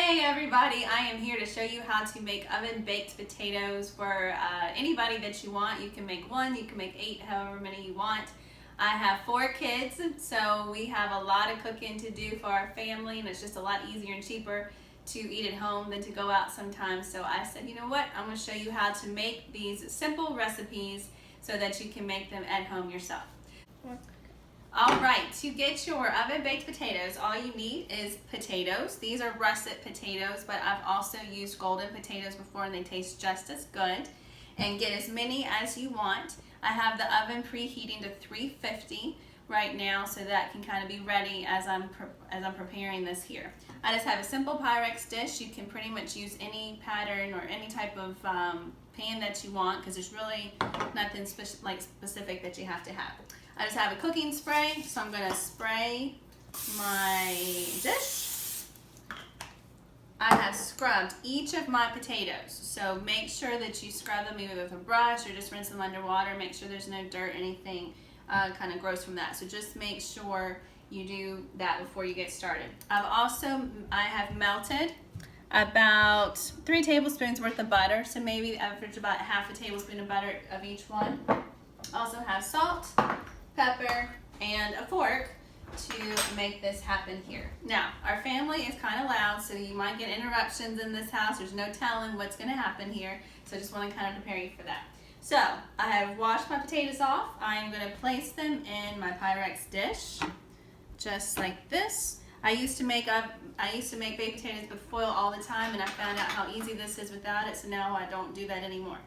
Hey everybody, I am here to show you how to make oven baked potatoes for anybody that you want. You can make one, you can make 8, however many you want. I have 4 kids, so we have a lot of cooking to do for our family, and it's just a lot easier and cheaper to eat at home than to go out sometimes. So I said, you know what, I'm going to show you how to make these simple recipes so that you can make them at home yourself. Alright, to get your oven baked potatoes, all you need is potatoes. These are russet potatoes, but I've also used golden potatoes before and they taste just as good. And get as many as you want. I have the oven preheating to 350 right now, so that can kind of be ready as I'm preparing this here. I just have a simple Pyrex dish. You can pretty much use any pattern or any type of pan that you want, because there's really nothing specific that you have to have. I just have a cooking spray, so I'm going to spray my dish. I have scrubbed each of my potatoes, so make sure that you scrub them either with a brush or just rinse them under water. Make sure there's no dirt, anything kind of gross from that. So just make sure you do that before you get started. I have melted about 3 tablespoons worth of butter, so maybe average about half a tablespoon of butter of each one. Also have salt, pepper, and a fork to make this happen here. Now, our family is kind of loud, so you might get interruptions in this house. There's no telling what's going to happen here, so I just want to kind of prepare you for that. So, I have washed my potatoes off. I am going to place them in my Pyrex dish, just like this. I used to make baked potatoes with foil all the time, and I found out how easy this is without it, so now I don't do that anymore.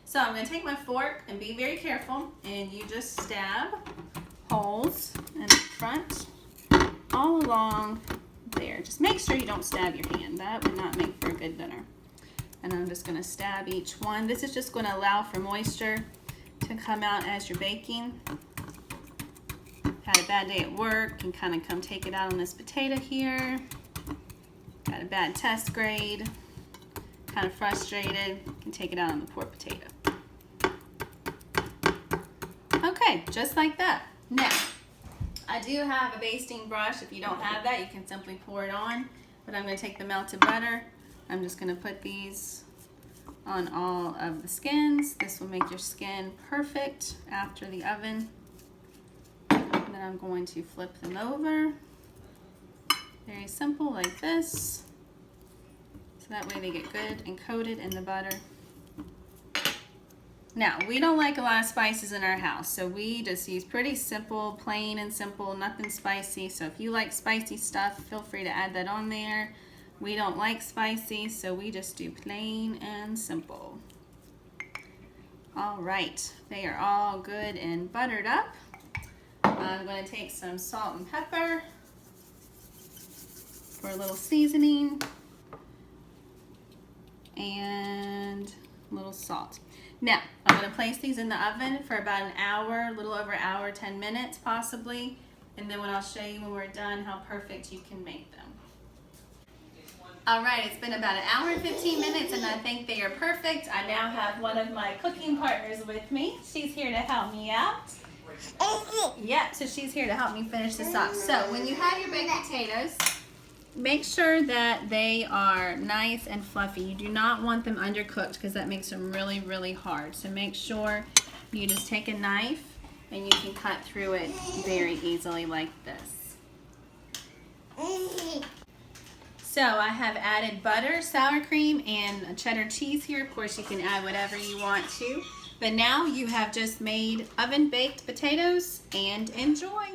So I'm going to take my fork and be very careful, and you just stab holes in the front all along there. Just make sure you don't stab your hand. That would not make for a good dinner. And I'm just going to stab each one. This is just going to allow for moisture to come out as you're baking. Had a bad day at work and kind of come take it out on this potato here. Got a bad test grade. Kind of frustrated. Can take it out on the poor potato. Okay, just like that. Now, I do have a basting brush. If you don't have that, you can simply pour it on. But I'm going to take the melted butter. I'm just going to put these on all of the skins. This will make your skin perfect after the oven. And then I'm going to flip them over. Very simple, like this. So that way they get good and coated in the butter. Now, we don't like a lot of spices in our house, so we just use pretty simple, plain and simple, nothing spicy. So if you like spicy stuff, feel free to add that on there. We don't like spicy, so we just do plain and simple. All right, they are all good and buttered up. I'm going to take some salt and pepper for a little seasoning and a little salt. Now, I'm going to place these in the oven for about an hour, a little over an hour, 10 minutes possibly, and then I'll show you when we're done how perfect you can make them. Alright, it's been about an hour and 15 minutes and I think they are perfect. I now have one of my cooking partners with me. She's here to help me out. Yeah, so she's here to help me finish this off. So when you have your baked potatoes, make sure that they are nice and fluffy. You do not want them undercooked because that makes them really, really hard. So make sure you just take a knife and you can cut through it very easily like this. So I have added butter, sour cream, and cheddar cheese here. Of course, you can add whatever you want to. But now you have just made oven baked potatoes, and enjoy.